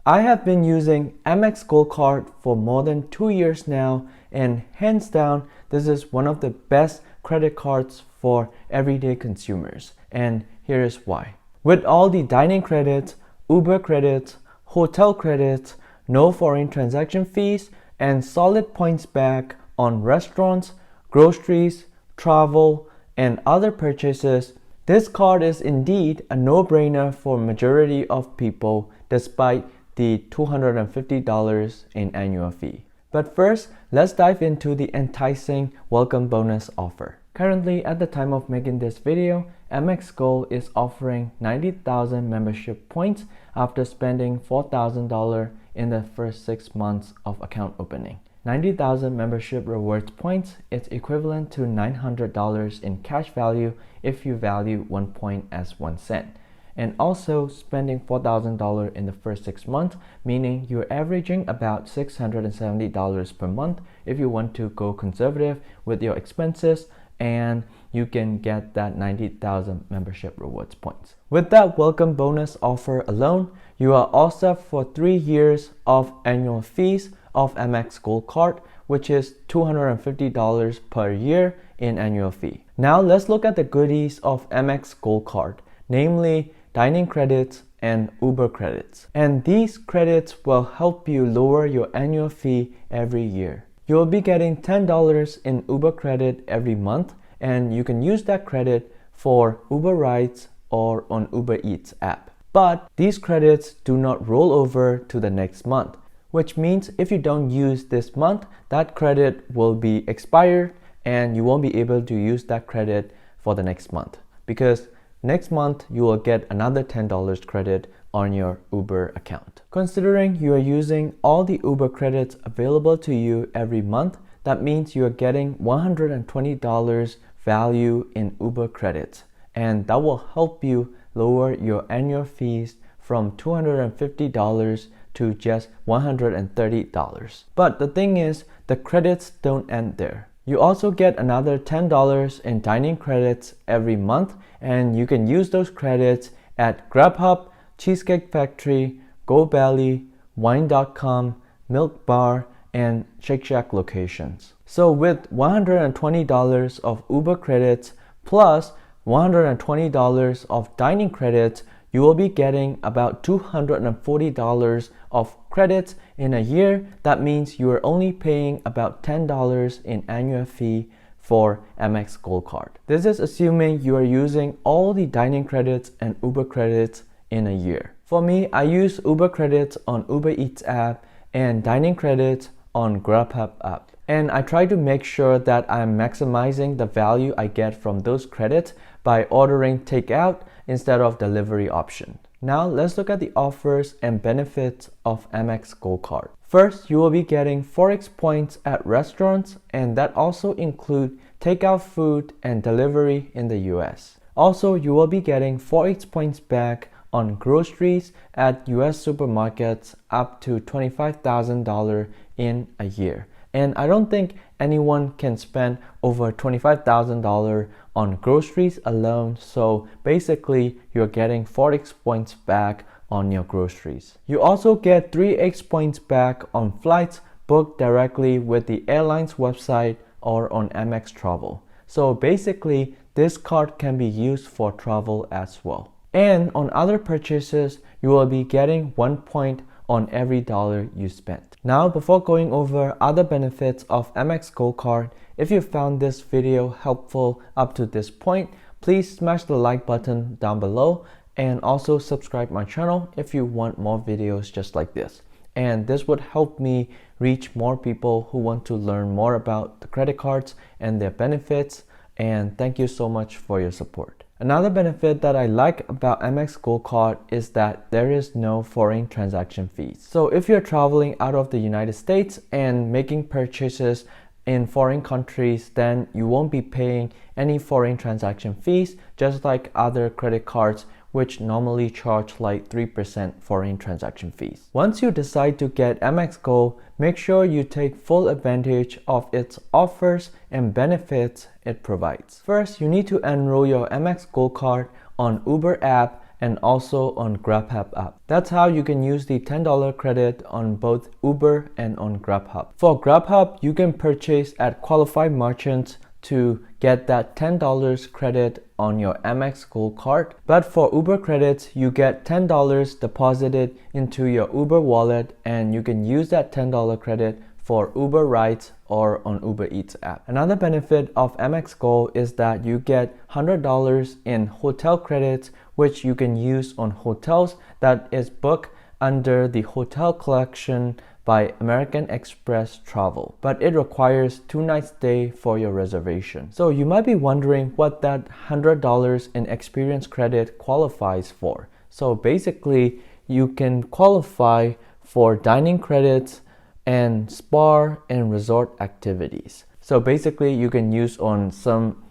I have been using Amex Gold card for more than 2 years now, and hands down, this is one of the best credit cards for everyday consumers. And here is why. With all the dining credits, Uber credits, hotel credits, no foreign transaction fees, and solid points back on restaurants, groceries, travel, and other purchases, this card is indeed a no-brainer for majority of people despite the $250 in annual fee. But first, let's dive into the enticing welcome bonus offer. Currently, at the time of making this video, Amex Gold is offering 90,000 membership points after spending $4,000 in the first 6 months of account opening. 90,000 membership rewards points is equivalent to $900 in cash value if you value 1 point as 1 cent. And also spending $4,000 in the first 6 months, meaning you're averaging about $670 per month if you want to go conservative with your expenses, and you can get that 90,000 membership rewards points. With that welcome bonus offer alone, you are all set for 3 years of annual fees of Amex Gold card, which is $250 per year in annual fee. Now let's look at the goodies of Amex Gold card, namely dining credits and Uber credits. And these credits will help you lower your annual fee every year. You will be getting $10 in Uber credit every month, and you can use that credit for Uber rides or on Uber Eats app. But these credits do not roll over to the next month, which means if you don't use this month, that credit will be expired and you won't be able to use that credit for the next month, because next month you will get another $10 credit on your Uber account. Considering you are using all the Uber credits available to you every month, that means you are getting $120 value in Uber credits, and that will help you lower your annual fees from $250 to just $130. But the thing is, the credits don't end there. You also get another $10 in dining credits every month, and you can use those credits at Grubhub, Cheesecake Factory, GoBelly, Wine.com, Milk Bar, and Shake Shack locations. So with $120 of Uber credits plus $120 of dining credits, you will be getting about $240 of credits in a year. That means you are only paying about $10 in annual fee for Amex Gold card. This is assuming you are using all the dining credits and Uber credits in a year. For me, I use Uber credits on Uber Eats app and dining credits on Grubhub app. And I try to make sure that I'm maximizing the value I get from those credits by ordering takeout instead of delivery option. Now let's look at the offers and benefits of Amex Gold card. First, you will be getting Forex points at restaurants, and that also include takeout food and delivery in the US. Also, you will be getting Forex points back on groceries at US supermarkets up to $25,000 in a year. And I don't think anyone can spend over $25,000 on groceries alone, so basically you're getting Forex points back on your groceries. You also get 3x points back on flights booked directly with the airline's website or on Amex Travel. So basically, this card can be used for travel as well. And on other purchases, you will be getting 1 point on every dollar you spent. Now, before going over other benefits of Amex Gold card, if you found this video helpful up to this point, please smash the like button down below and also subscribe my channel if you want more videos just like this. And this would help me reach more people who want to learn more about the credit cards and their benefits. And thank you so much for your support. Another benefit that I like about Amex Gold card is that there is no foreign transaction fees. So if you're traveling out of the United States and making purchases in foreign countries, then you won't be paying any foreign transaction fees, just like other credit cards which normally charge like 3% foreign transaction fees. Once you decide to get Amex Gold, make sure you take full advantage of its offers and benefits it provides. First, you need to enroll your Amex Gold card on Uber app and also on Grubhub app. That's how you can use the $10 credit on both Uber and on Grubhub. For Grubhub, you can purchase at qualified merchants to get that $10 credit on your Amex Gold card. But for Uber credits, you get $10 deposited into your Uber wallet, and you can use that $10 credit for Uber rides or on Uber Eats app. Another benefit of Amex Gold is that you get $100 in hotel credits, which you can use on hotels that is booked under the hotel collection by American Express Travel, but it requires 2 nights stay for your reservation. So you might be wondering what that $100 in experience credit qualifies for. So basically, you can qualify for dining credits and spa and resort activities. So basically, you can use on some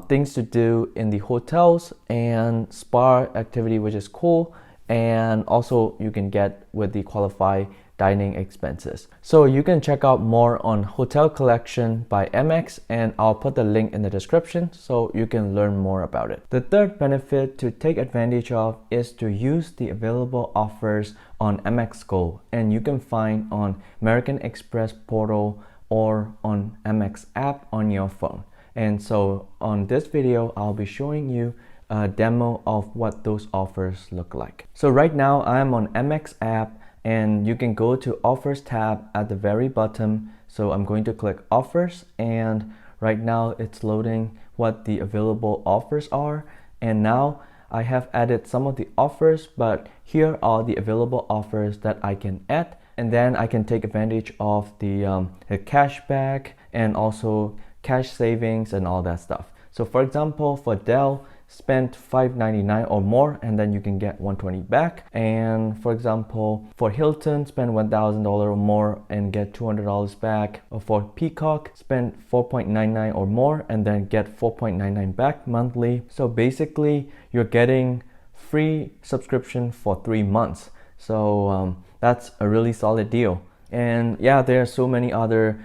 things to do in the hotels and spa activity, which is cool, and also you can get with the qualified dining expenses. So you can check out more on Hotel Collection by Amex, and I'll put the link in the description so you can learn more about it. The third benefit to take advantage of is to use the available offers on Amex Gold, and you can find on American Express portal or on Amex app on your phone. And so on this video, I'll be showing you a demo of what those offers look like. So right now I'm on Amex app, and you can go to offers tab at the very bottom. So I'm going to click offers, and right now it's loading what the available offers are. And now I have added some of the offers, but here are the available offers that I can add, and then I can take advantage of the cashback and also cash savings and all that stuff. So for example, for Dell, spend $5.99 or more, and then you can get $120 back. And for example, for Hilton, spend $1,000 or more and get $200 back. Or for Peacock, spend $4.99 or more and then get $4.99 back monthly. So basically, you're getting free subscription for 3 months. So that's a really solid deal. And yeah, there are so many other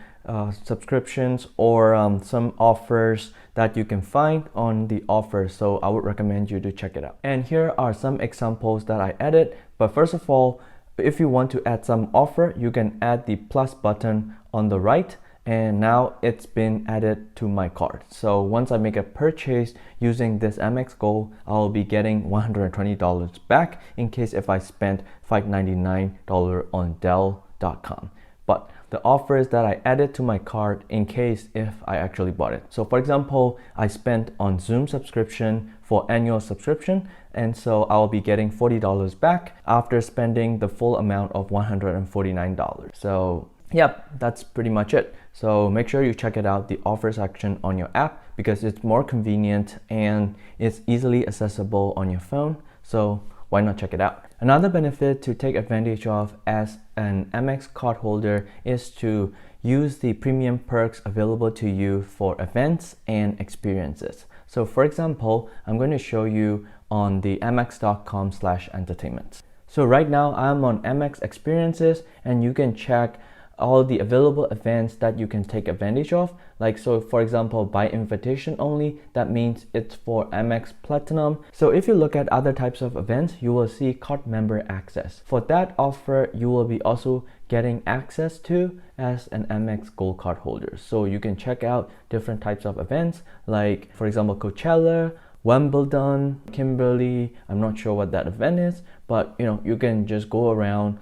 subscriptions or some offers that you can find on the offer, so I would recommend you to check it out. And here are some examples that I added. But first of all, if you want to add some offer, you can add the plus button on the right, and now it's been added to my cart. So once I make a purchase using this Amex Gold, I'll be getting $120 back in case if I spent $599 on Dell.com. But the offers that I added to my cart in case if I actually bought it. So for example, I spent on Zoom subscription for annual subscription, and so I'll be getting $40 back after spending the full amount of $149. So yep, that's pretty much it. So make sure you check it out, the offer section on your app, because it's more convenient and it's easily accessible on your phone. So why not check it out? Another benefit to take advantage of as an Amex card holder is to use the premium perks available to you for events and experiences. So for example, I'm going to show you on the amex.com/entertainment. So right now I'm on Amex Experiences, and you can check all the available events that you can take advantage of. Like, so for example, by invitation only, that means it's for Amex Platinum. So if you look at other types of events, you will see card member access. For that offer, you will be also getting access to as an Amex Gold card holder. So you can check out different types of events, like for example, Coachella, Wimbledon, Kimberly. I'm not sure what that event is, but you can just go around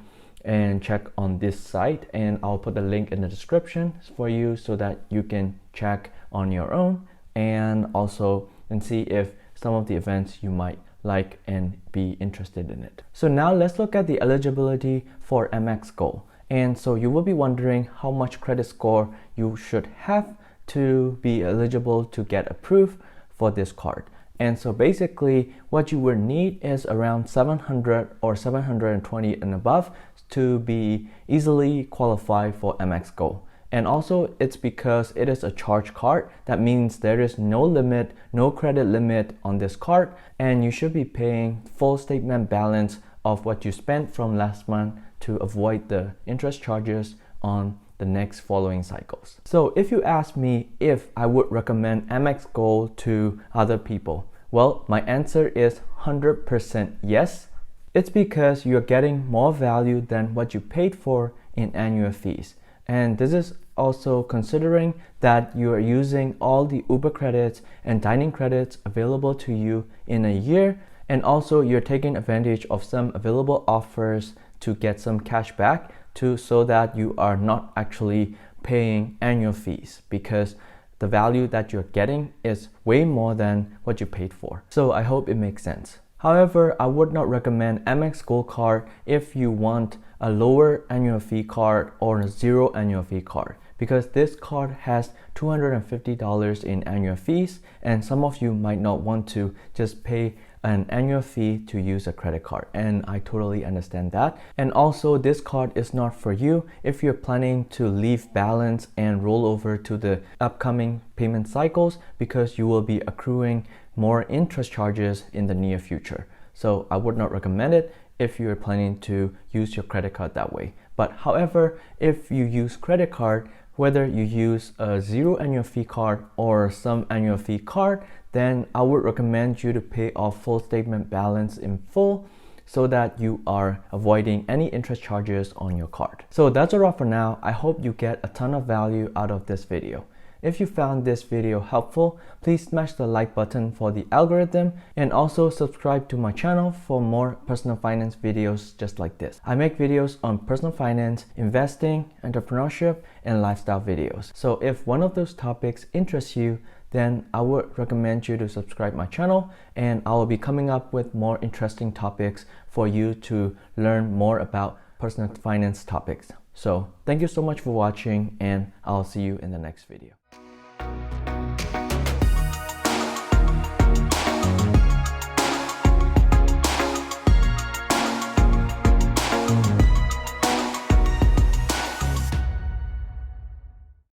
and check on this site, and I'll put the link in the description for you so that you can check on your own and also see if some of the events you might like and be interested in it. So now let's look at the eligibility for Amex Gold. And so you will be wondering how much credit score you should have to be eligible to get approved for this card. And so basically what you will need is around 700 or 720 and above to be easily qualified for Amex Gold. And also it's because it is a charge card. That means there is no limit, no credit limit on this card, and you should be paying full statement balance of what you spent from last month to avoid the interest charges on the next following cycles. So if you ask me if I would recommend Amex Gold to other people, Well, my answer is 100% yes. It's because you're getting more value than what you paid for in annual fees. And this is also considering that you are using all the Uber credits and dining credits available to you in a year, and also you're taking advantage of some available offers to get some cash back so that you are not actually paying annual fees, because the value that you're getting is way more than what you paid for. So I hope it makes sense. However, I would not recommend Amex Gold card if you want a lower annual fee card or a zero annual fee card, because this card has $250 in annual fees, and some of you might not want to just pay an annual fee to use a credit card, and I totally understand that. And also, this card is not for you if you're planning to leave balance and roll over to the upcoming payment cycles, because you will be accruing more interest charges in the near future. So I would not recommend it if you're planning to use your credit card that way. But however, if you use credit card, whether you use a zero annual fee card or some annual fee card, then I would recommend you to pay off full statement balance in full so that you are avoiding any interest charges on your card. So that's a wrap for now. I hope you get a ton of value out of this video. If you found this video helpful, please smash the like button for the algorithm, and also subscribe to my channel for more personal finance videos just like this. I make videos on personal finance, investing, entrepreneurship, and lifestyle videos. So if one of those topics interests you, then I would recommend you to subscribe my channel, and I will be coming up with more interesting topics for you to learn more about personal finance topics. So thank you so much for watching, and I'll see you in the next video.